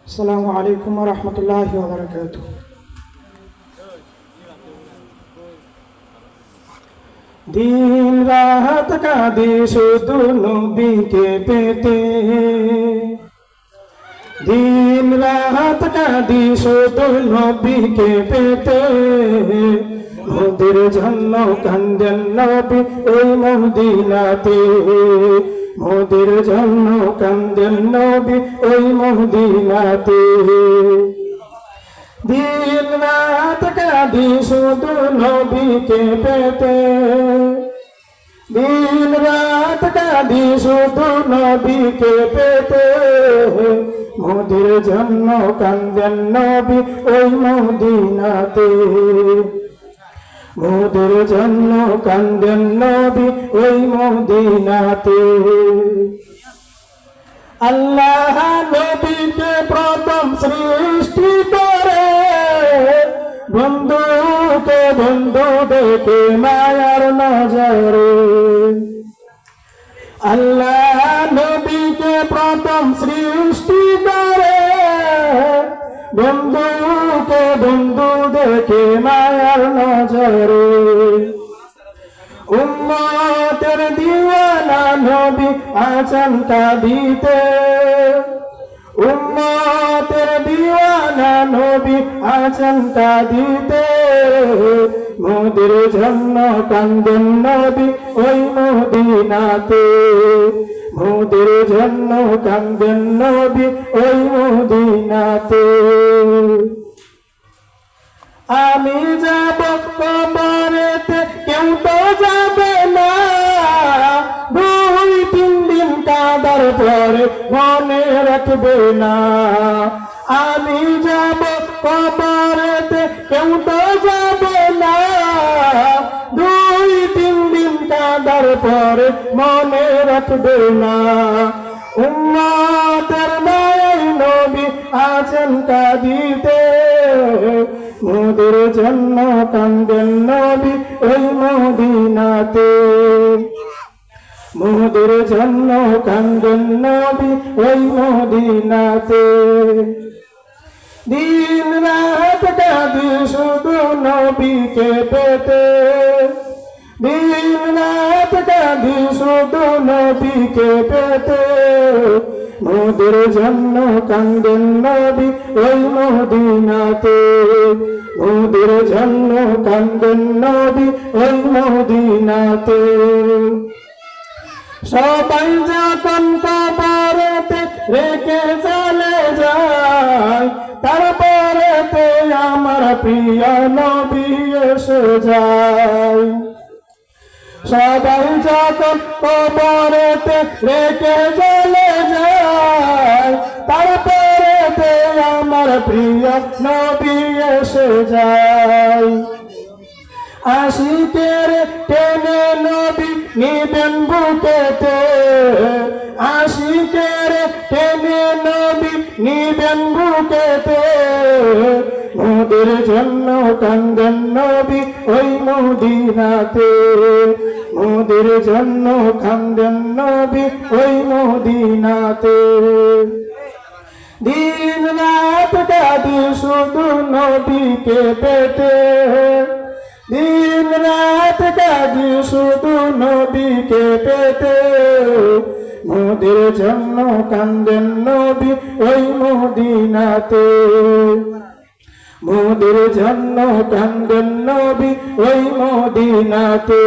আসসালামু আলাইকুম ওয়া রাহমাতুল্লাহি ওয়া বারাকাতুহু। দিন রাত কাঁদি শুধু নবীকে পেতে, দিন রাত কাঁদি শুধু নবীকে পেতে। মোদের জন্য কান্দেন নবী ওই মদিনাতে, মোদের জন্য কান্দেন নবী ওই মদিনাতে। দিন রাত কাঁদি শুধু নবীকে পেতে, দিন রাত কাঁদি শুধু নবীকে পেতে। মোদের জন্য কান্দেন নবী ওই মদিনাতে, মোদের জন্য কান্দেন নবী ওই মদিনাতে। আল্লাহ নবীকে প্রথম সৃষ্টি করে, বন্ধুকে বন্ধু দেখে মায়ার নজরে। আল্লাহ নবীকে প্রথম সৃষ্টি করে, বন্ধুকে বন্ধু দেখে মায়ার নজরে। উম্মতের দিওয়ানা নবী আছেন কাঁদিতে, উম্মতের দিওয়ানা নবী আছেন কাঁদিতে। মোদের জন্য কান্দেন নবী ওই মদিনাতে, মোদের জন্য কান্দেন নবী ওই মদিনাতে। আমি যাব কবরেতে কেউ তো যাবে না, 2-3 দিন কাঁদার পরে মনে রাখবে না। আমি যাব কবরেতে কেউ তো যাবে না, 2-3 দিন কাঁদার পরে মনে রাখবে না। উম্মতের মায়ায় নবী আছেন কাঁদিতে, মোদের জন্য কান্দেন নবী ওই মদিনাতে, মোদের জন্য কান্দেন নবী ওই মদিনাতে। দিন রাত কাঁদি শুধু নবীকে পেতে, দিন রাত কাঁদি শুধু নবীকে পেতে। মোদের জন্য কান্দেন নবী ওই মদিনাতে, মোদের জন্য কান্দেন নবী ওই মদিনাতে। সবাই যখন কবরেতে রেখে চলে যায়, তারপরেতে আমার প্রিয় নবী এসে যায়। সবাই যখন কবরেতে রেখে চলে যায়, তারপরেতে আমার প্রিয় নবী এসে যায়। আশিকের টেনে নবী নিবেন বুকেতে, আশিকের টেনে নবী নিবেন বুকেতে। মোদের জন্য কান্দেন নবী ওই মদিনাতে, মোদের জন্য কান্দেন নবী ওই মদিনাতে। দিন রাত কাঁদি শুধু নবীকে পেতে, দিন রাত কাঁদি শুধু নবীকে পেতে। মোদের জন্য কান্দেন নবী ওই মদিনাতে, মোদের জন্য কান্দেন নবী ওই মদিনাতে,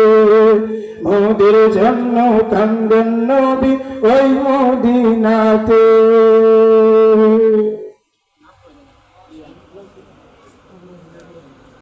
মোদের জন্য কান্দেন নবী ওই মদিনাতে।